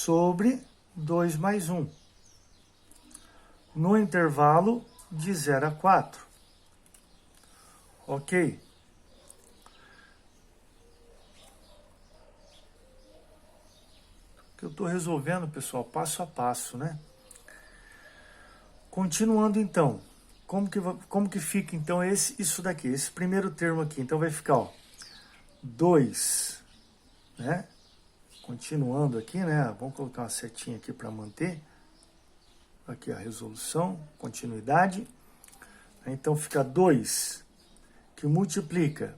sobre 2 mais 1, no intervalo de 0 a 4. Ok? Que eu estou resolvendo, pessoal, passo a passo, né? Continuando, então. Como que fica, então, isso daqui? Esse primeiro termo aqui. Então, vai ficar, ó, 2, né? Continuando aqui, né? Vamos colocar uma setinha aqui para manter. Aqui a resolução, continuidade. Então, fica 2, que multiplica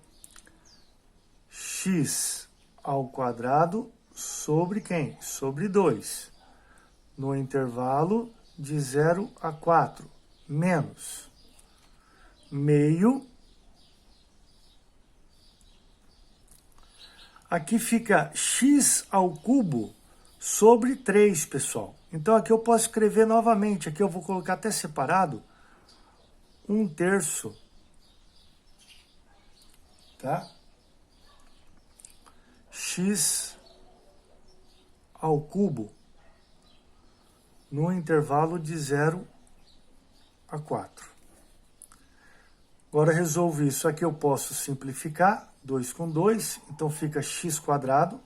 x ao quadrado sobre quem? Sobre 2. No intervalo de 0 a 4. Menos meio. Aqui fica x ao cubo sobre 3, pessoal. Então, aqui eu posso escrever novamente. Aqui eu vou colocar até separado. 1/3, tá? X ao cubo no intervalo de 0 a 4. Agora resolvo isso. Aqui eu posso simplificar. 2 com 2, então fica x quadrado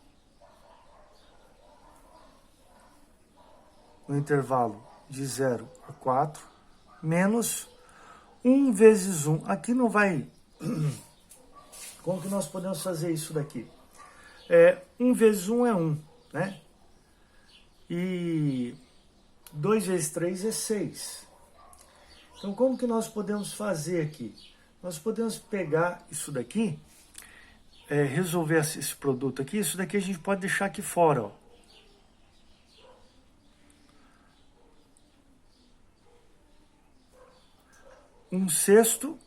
no intervalo de 0 a 4, menos 1 vezes 1. Aqui não vai... Como que nós podemos fazer isso daqui? 1 vezes 1 é 1, né? E 2 vezes 3 é 6. Então, como que nós podemos fazer aqui? Nós podemos pegar isso daqui, resolver esse produto aqui. Isso daqui a gente pode deixar aqui fora, ó. Um sexto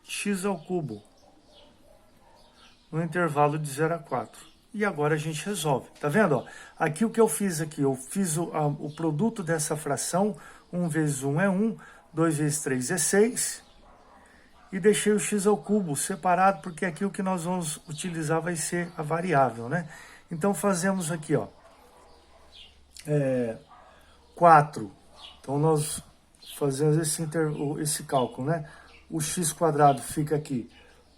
x ao cubo no intervalo de 0 a 4. E agora a gente resolve. Tá vendo? Ó? Aqui o que eu fiz aqui, eu fiz o produto dessa fração. 1 vezes 1 é 1, 2 vezes 3 é 6. E deixei o x ao cubo separado, porque aqui o que nós vamos utilizar vai ser a variável, né? Então, fazemos aqui, ó, 4. Então, nós fazemos esse cálculo, né? O x quadrado fica aqui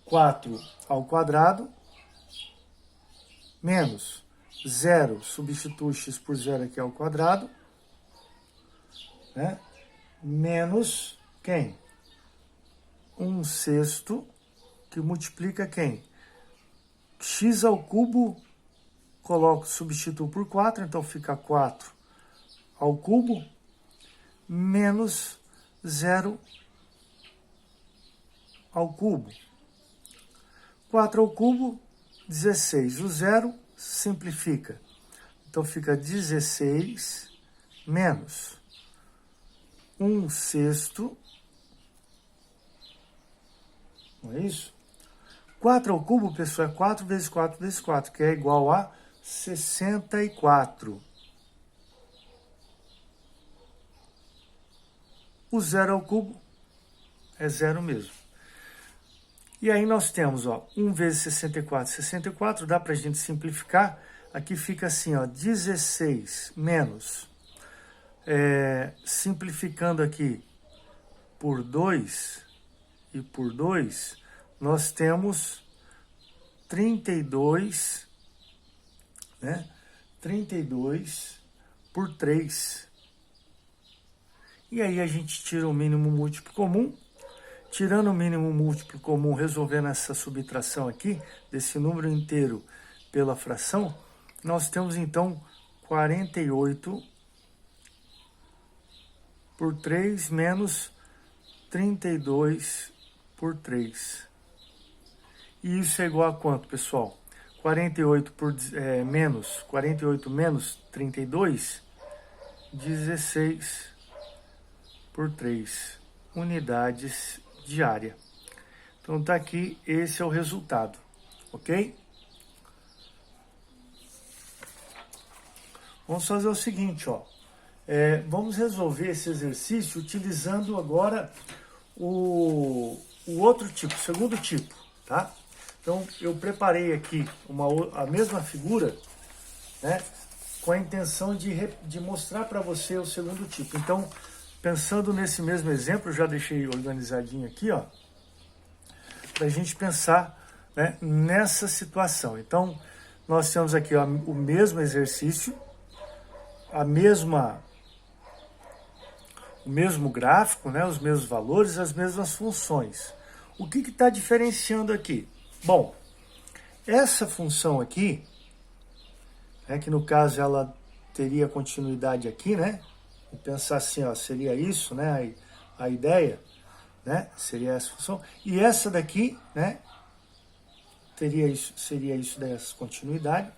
4 ao quadrado, menos 0, substitui x por 0 aqui ao quadrado, né? Menos quem? 1 sexto, que multiplica quem? X ao cubo, substituo por 4, então fica 4 ao cubo, menos 0 ao cubo. 4 ao cubo, 16. O 0 simplifica. Então, fica 16 menos 1 sexto. Não é isso? 4 ao cubo, pessoal, é 4 vezes 4 vezes 4, que é igual a 64. O 0 ao cubo é 0 mesmo. E aí nós temos, ó, 1 vezes 64, 64, dá para a gente simplificar. Aqui fica assim, ó, 16 menos, simplificando aqui por 2 e por 2, nós temos 32, né? 32 por 3. E aí a gente tira o mínimo múltiplo comum. Tirando o mínimo múltiplo comum, resolvendo essa subtração aqui, desse número inteiro pela fração, nós temos então 48 por 3 menos 32 por 3. E isso é igual a quanto, pessoal? 48 menos 32, 16 por 3 unidades de área. Então tá aqui, esse é o resultado, ok? Vamos fazer o seguinte, ó. Vamos resolver esse exercício utilizando agora o outro tipo, o segundo tipo, tá? Então, eu preparei aqui a mesma figura, né? com a intenção de mostrar para você o segundo tipo. Então, pensando nesse mesmo exemplo, já deixei organizadinho aqui, ó, para a gente pensar, né, nessa situação. Então, nós temos aqui, ó, o mesmo exercício, o mesmo gráfico, né, os mesmos valores, as mesmas funções. O que está diferenciando aqui? Bom, essa função aqui, que no caso ela teria continuidade aqui, né? Vou pensar assim, ó, seria isso, né? A ideia, né? Seria essa função. E essa daqui, né? Seria isso dessa continuidade.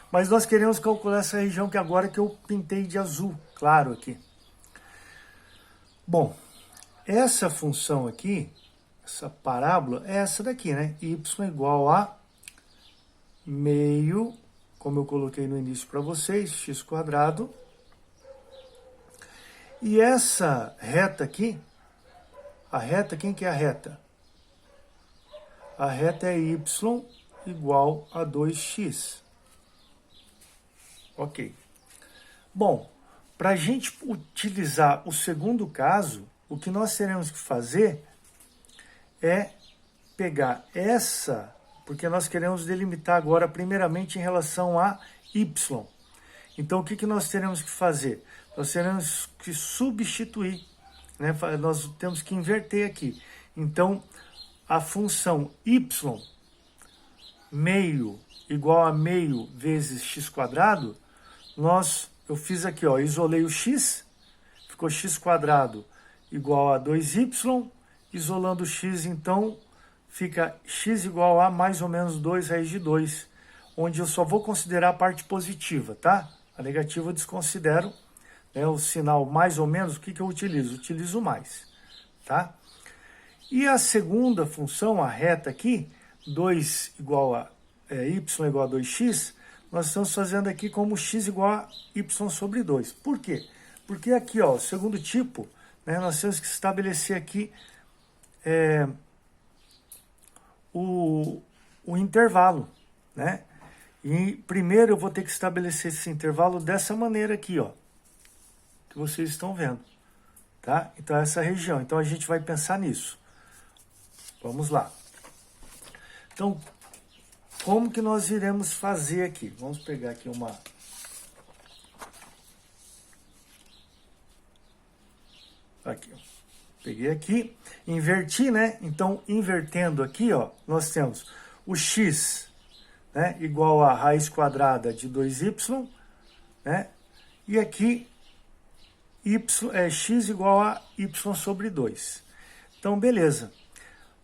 Mas nós queremos calcular essa região que agora que eu pintei de azul, claro aqui. Bom, essa função aqui, essa parábola, é essa daqui, né? Y igual a meio, como eu coloquei no início para vocês, x². E essa reta aqui, a reta, quem que é a reta? A reta é y igual a 2x. Ok. Bom, para a gente utilizar o segundo caso, o que nós teremos que fazer é pegar essa, porque nós queremos delimitar agora primeiramente em relação a y. Então, o que nós teremos que fazer? Nós teremos que substituir, né? Nós temos que inverter aqui. Então, a função y meio igual a meio vezes x², eu fiz aqui, ó, isolei o x, ficou x² igual a 2y, isolando o x, então, fica x igual a mais ou menos 2 raiz de 2, onde eu só vou considerar a parte positiva, tá? A negativa eu desconsidero, né? O sinal mais ou menos, o que eu utilizo? Utilizo mais, tá? E a segunda função, a reta aqui, 2 igual a y igual a 2x, nós estamos fazendo aqui como x igual a y sobre 2. Por quê? Porque aqui, ó, o segundo tipo, né, nós temos que estabelecer aqui o intervalo, né? E primeiro eu vou ter que estabelecer esse intervalo dessa maneira aqui, ó, que vocês estão vendo, tá? Então, essa região. Então, a gente vai pensar nisso. Vamos lá. Então, como que nós iremos fazer aqui? Vamos pegar aqui uma... Aqui, ó. Peguei aqui, inverti, né? Então, invertendo aqui, ó, nós temos o x, né, igual a raiz quadrada de 2y, né? E aqui, x igual a y sobre 2. Então, beleza.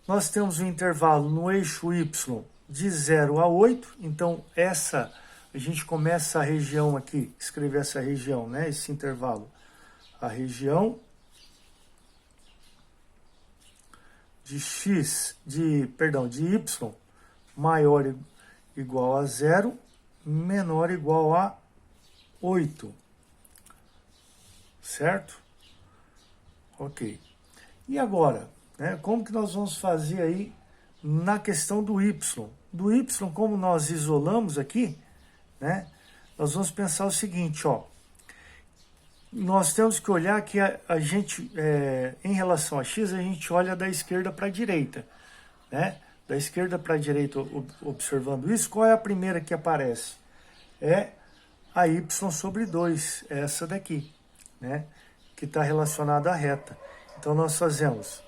Nós temos um intervalo no eixo y de 0 a 8. Então, a gente começa a região aqui, escrever essa região, né? Esse intervalo. A região de y maior ou igual a 0, menor ou igual a 8. Certo? Ok. E agora, né, como que nós vamos fazer aí na questão do y? Do y, como nós isolamos aqui, né, nós vamos pensar o seguinte, ó. Nós temos que olhar que a gente, em relação a x, a gente olha da esquerda para a direita, né? Da esquerda para a direita, observando isso, qual é a primeira que aparece? É a y sobre 2, essa daqui, né? Que está relacionada à reta. Então, nós fazemos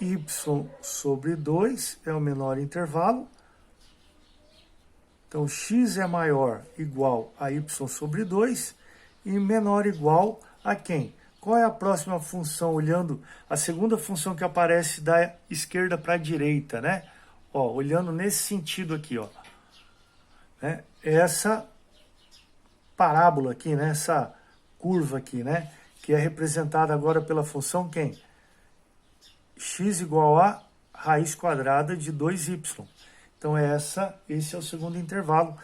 y sobre 2 é o menor intervalo. Então, x é maior igual a y sobre 2 e menor igual a quem? Qual é a próxima função, olhando a segunda função que aparece da esquerda para a direita, né? Ó, olhando nesse sentido aqui, ó. Né? Essa parábola aqui, né? Essa curva aqui, né? Que é representada agora pela função quem? X igual a raiz quadrada de 2y. Então, esse é o segundo intervalo,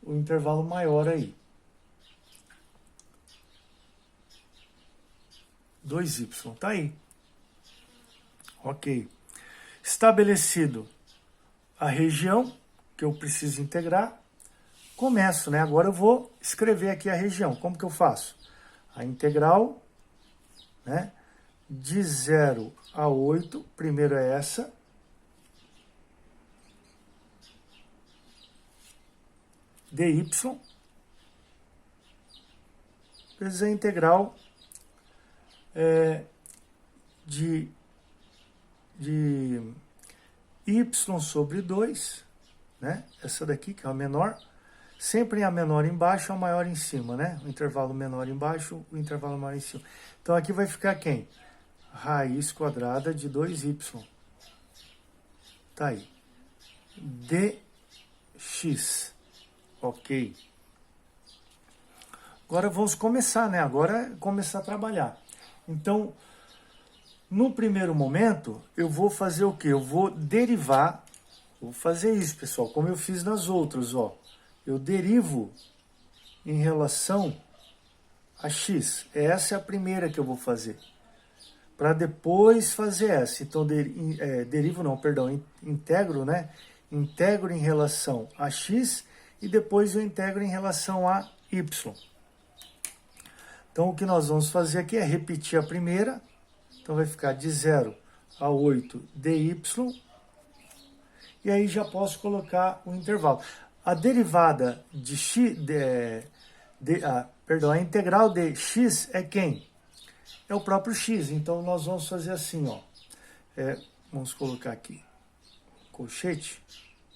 o intervalo maior aí. 2y, tá aí. Ok. Estabelecido a região que eu preciso integrar, começo, né? Agora eu vou escrever aqui a região. Como que eu faço? A integral, né, de 0 a 8, primeiro é essa, dy, vezes a integral de y sobre 2, né? Essa daqui, que é a menor, sempre a menor embaixo, a maior em cima, né? O intervalo menor embaixo, o intervalo maior em cima. Então, aqui vai ficar quem? Raiz quadrada de 2y. Tá aí. dx. Ok. Agora vamos começar, né? Agora é começar a trabalhar. Então, no primeiro momento, eu vou fazer o quê? Eu vou derivar, vou fazer isso, pessoal, como eu fiz nas outras, ó. Eu derivo em relação a x. Essa é a primeira que eu vou fazer. Para depois fazer essa. Então, derivo não, perdão, integro, né? Integro em relação a x e depois eu integro em relação a y. Então, o que nós vamos fazer aqui é repetir a primeira. Então, vai ficar de 0 a 8 dy. E aí já posso colocar o intervalo. A derivada de x, a integral de x é quem? É o próprio x. Então, nós vamos fazer assim, ó. Vamos colocar aqui, colchete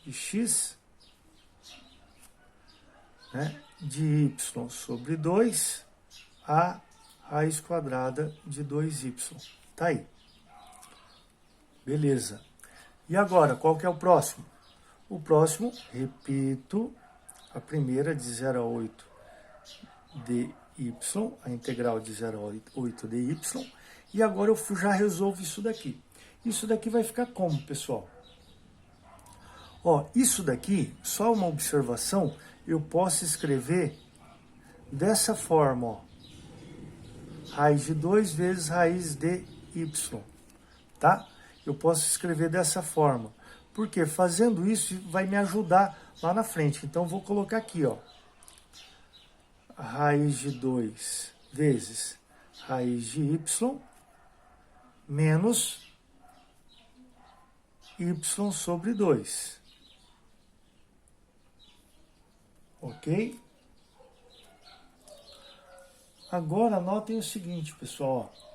de x, né, de y sobre 2 a raiz quadrada de 2y. Tá aí. Beleza. E agora, qual que é o próximo? O próximo, repito, a primeira de 0 a 8 dy, a integral de 0 a 8 dy. E agora eu já resolvo isso daqui. Isso daqui vai ficar como, pessoal? Ó, isso daqui, só uma observação, eu posso escrever dessa forma, ó. Raiz de 2 vezes raiz de y, tá? Eu posso escrever dessa forma, porque fazendo isso vai me ajudar lá na frente. Então, vou colocar aqui, ó, raiz de 2 vezes raiz de y menos y sobre 2, ok? Agora, anotem o seguinte, pessoal, ó.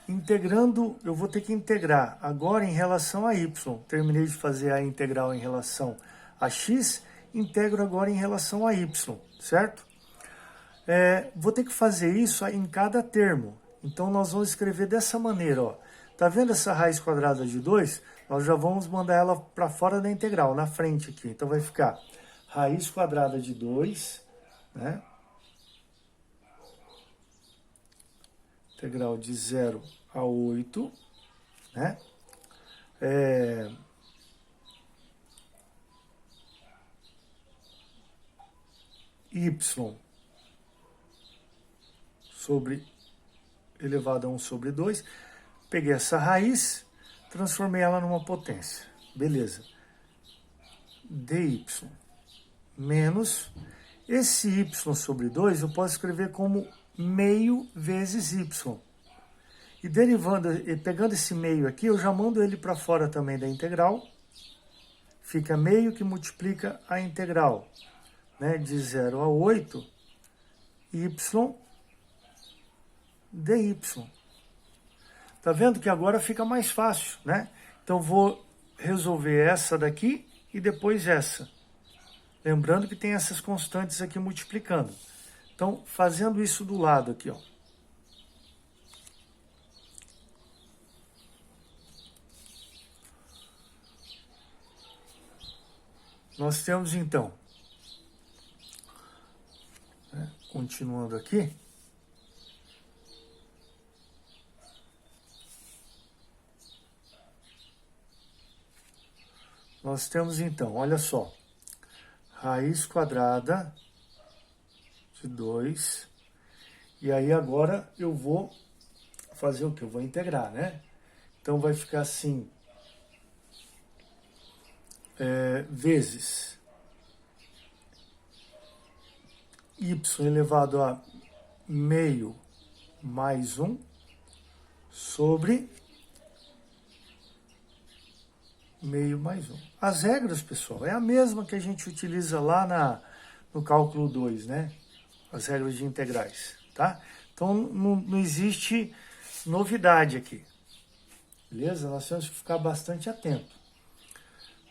Integrando, eu vou ter que integrar agora em relação a y. Terminei de fazer a integral em relação a x, integro agora em relação a y, certo? Vou ter que fazer isso em cada termo. Então, nós vamos escrever dessa maneira, ó. Tá vendo essa raiz quadrada de 2? Nós já vamos mandar ela para fora da integral, na frente aqui. Então, vai ficar raiz quadrada de 2, né? Integral de 0 a 8, né? Y sobre elevado a 1 sobre 2. Peguei essa raiz, transformei ela numa potência. Beleza. dy menos esse y sobre 2 eu posso escrever como meio vezes y. E derivando, pegando esse meio aqui, eu já mando ele para fora também da integral. Fica meio que multiplica a integral, né, de 0 a 8, y dy. Tá vendo que agora fica mais fácil, né? Então, vou resolver essa daqui e depois essa. Lembrando que tem essas constantes aqui multiplicando. Então, fazendo isso do lado aqui, ó. Nós temos, então, né, continuando aqui, nós temos, então, olha só, raiz quadrada de 2, e aí agora eu vou fazer o que? Eu vou integrar, né? Então, vai ficar assim, vezes y elevado a meio mais 1 sobre meio mais 1. As regras, pessoal, é a mesma que a gente utiliza lá no cálculo 2, né? As regras de integrais, tá? Então, não existe novidade aqui, beleza? Nós temos que ficar bastante atento.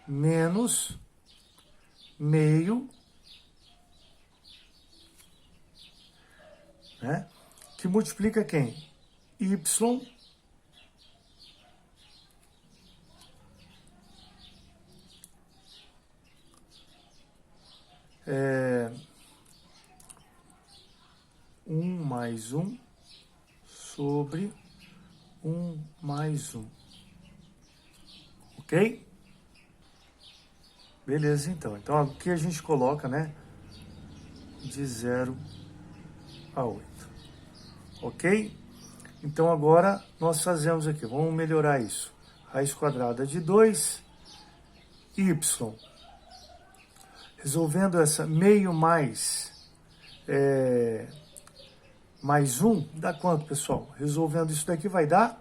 Menos meio, né? Que multiplica quem? Y é 1 mais 1 sobre 1 mais 1. Ok? Beleza, então. Então, aqui a gente coloca, né, de 0 a 8. Ok? Então, agora, nós fazemos aqui, vamos melhorar isso. Raiz quadrada de 2, y. Resolvendo essa meio mais mais 1, dá quanto, pessoal? Resolvendo isso daqui vai dar,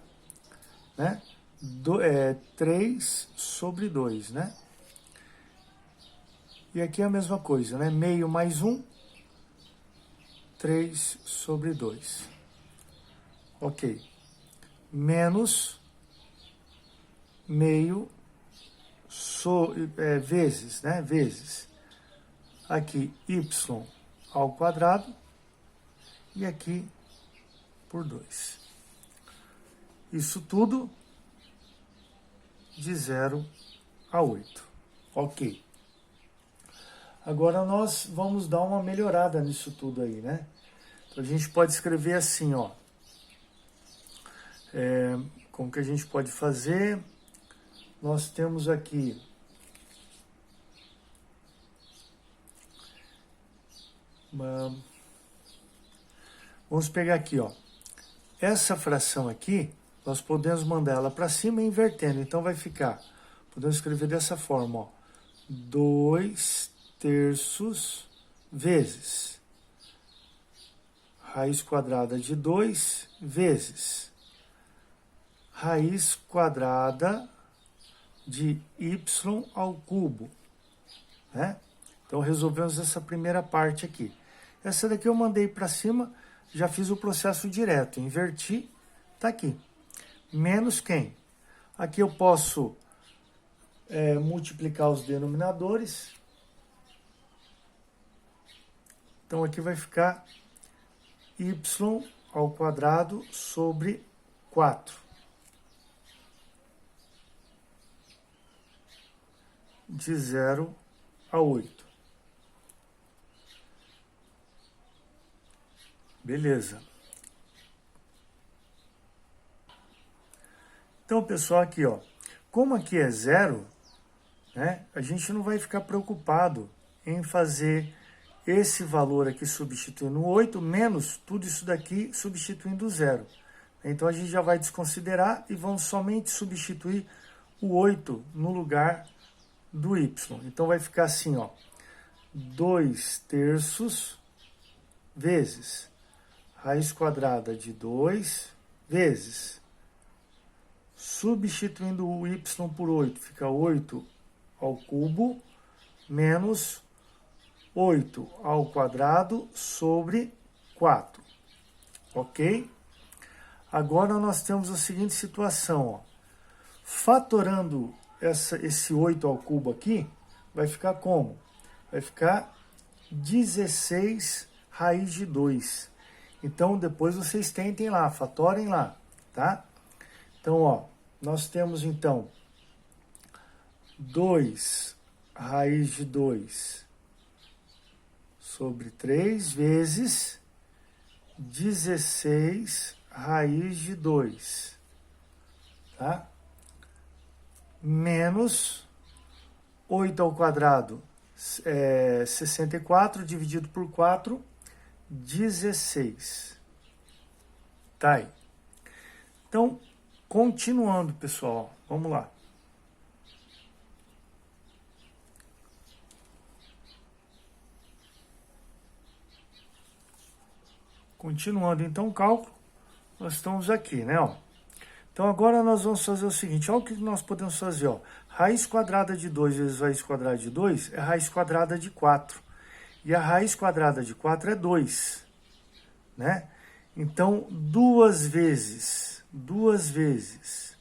né, 3 sobre 2, né? E aqui é a mesma coisa, né? Meio mais 1, 3 sobre 2. Ok. Menos meio vezes, né? Vezes. Aqui, y ao quadrado. E aqui, por 2. Isso tudo de 0 a 8. Ok. Agora nós vamos dar uma melhorada nisso tudo aí, né? Então a gente pode escrever assim, ó. Como que a gente pode fazer? Nós temos aqui vamos pegar aqui, ó. Essa fração aqui, nós podemos mandar ela para cima e invertendo. Então vai ficar, podemos escrever dessa forma, ó. 2/3 vezes raiz quadrada de 2 vezes raiz quadrada de y ao cubo, né? Então, resolvemos essa primeira parte aqui. Essa daqui eu mandei para cima, já fiz o processo direto, inverti, tá aqui. Menos quem? Aqui eu posso multiplicar os denominadores. Então, aqui vai ficar y ao quadrado sobre 4. De 0 a 8. Beleza. Então, pessoal, aqui, ó. Como aqui é 0, né, a gente não vai ficar preocupado em fazer esse valor aqui substituindo o 8, menos tudo isso daqui substituindo o 0. Então, a gente já vai desconsiderar e vamos somente substituir o 8 no lugar do y. Então, vai ficar assim, ó. 2/3 vezes raiz quadrada de 2 vezes, substituindo o y por 8, fica 8 ao cubo, menos 8 ao quadrado sobre 4. Ok? Agora nós temos a seguinte situação, ó. Fatorando esse 8 ao cubo aqui, vai ficar como? Vai ficar 16 raiz de 2. Então, depois vocês tentem lá, fatorem lá, tá? Então, ó, nós temos, então, 2 raiz de 2 sobre 3 vezes 16 raiz de 2, tá? Menos 8 ao quadrado, 64, dividido por 4, 16. Tá aí. Então, continuando, pessoal, vamos lá. Continuando então o cálculo, nós estamos aqui, né? Ó. Então agora nós vamos fazer o seguinte, olha o que nós podemos fazer, ó. Raiz quadrada de 2 vezes raiz quadrada de 2 é raiz quadrada de 4. E a raiz quadrada de 4 é 2, né? Então, duas vezes 16,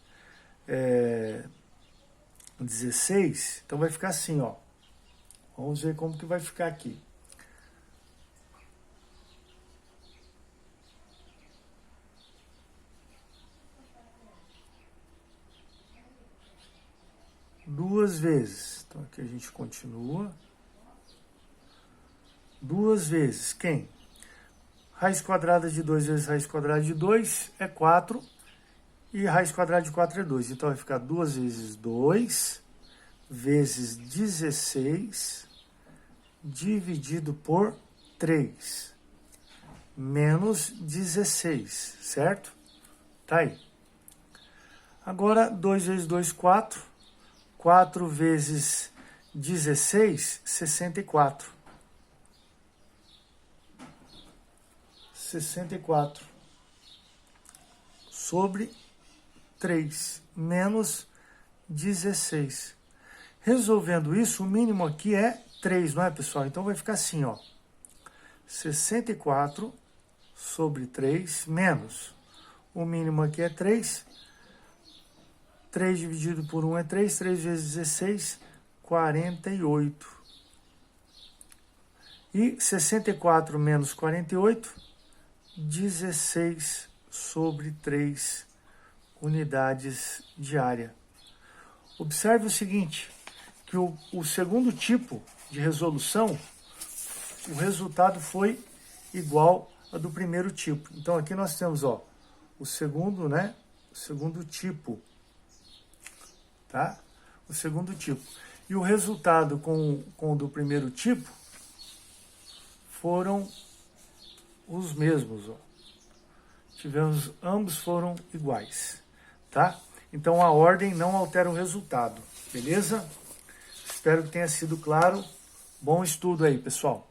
então vai ficar assim, ó. Vamos ver como que vai ficar aqui. Duas vezes. Então aqui a gente continua. Duas vezes. Quem? Raiz quadrada de 2 vezes raiz quadrada de 2 é 4. E raiz quadrada de 4 é 2. Então vai ficar 2 vezes 2 vezes 16 dividido por 3. Menos 16, certo? Tá aí. Agora, 2 vezes 2, 4. 4 vezes 16, 64. 64 sobre 3 menos 16. Resolvendo isso, o mínimo aqui é 3, não é, pessoal? Então vai ficar assim, ó. 64 sobre 3 menos. O mínimo aqui é 3. 3 dividido por 1 é 3. 3 vezes 16, 48. E 64 menos 48, 16 sobre 3 unidades de área. Observe o seguinte, que o segundo tipo de resolução, o resultado foi igual ao do primeiro tipo. Então aqui nós temos, ó, o segundo, né? O segundo tipo, tá? O segundo tipo. E o resultado com o do primeiro tipo foram os mesmos, ó. Tivemos, ambos foram iguais, tá? Então a ordem não altera o resultado, beleza? Espero que tenha sido claro. Bom estudo aí, pessoal.